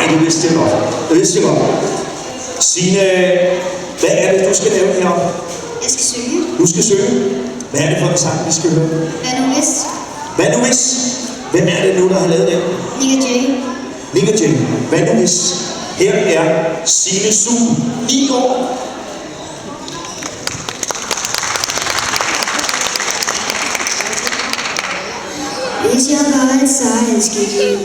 Nej, det vidste jeg godt. Det vidste jeg godt. Signe, hvad er det, du skal lave heroppe? Jeg skal synge. Du skal synge. Hvad er det for en sang, vi skal høre? Hvad nu hvis? Hvad nu hvis? Hvem er det nu, der har lavet den? Nick og Jay. Nick og Jay. Hvad nu hvis? Her er Signe Suhl, 9 år. Hvis jeg var et sejlskib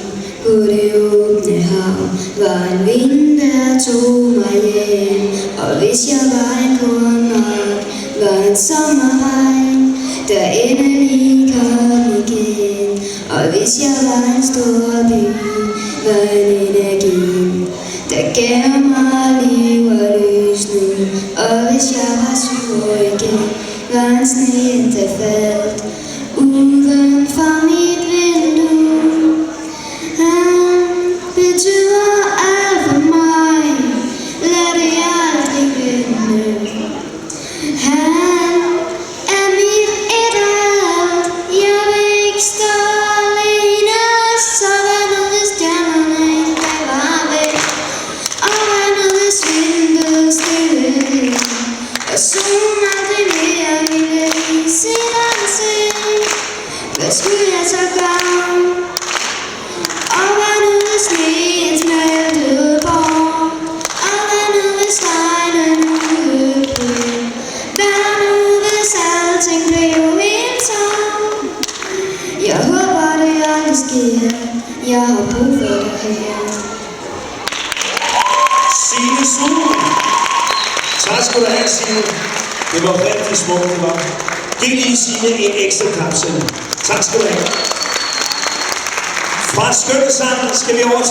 på det åbne hav, var en vind, der tog mig hjem. Og hvis jeg var en kornmark, var en sommerregn, der endelig kom igen. Og hvis jeg var en stor by, var en energi, der gav mig liv og løsning. Og hvis jeg var sur igen, var en sne, der faldt uden for mit vindue. Han betyder alt for mig, lad det aldrig vende. Han er mit et og alt, jeg vil ikke stå alene. Så hvad nu hvis stjernerne ikke var væk, og hvad nu hvis vinduet stille, og solen aldrig mere ville vise sit ansigt. Hvad skulle jeg så gøre? Og hvad nu hvis sneen smeltede bort? Og hvad nu hvis regnen udeblev? Hvad nu hvis alting blev helt tomt? Jeg håber det aldrig sker, jeg har brug for dig her. Signe Suhl. Tak skal du have, Signe. Det var rigtig smukt, det var. Giv lige Signe en ekstra kapsel. Tak skal du have. Fra skønnesangen skal vi over til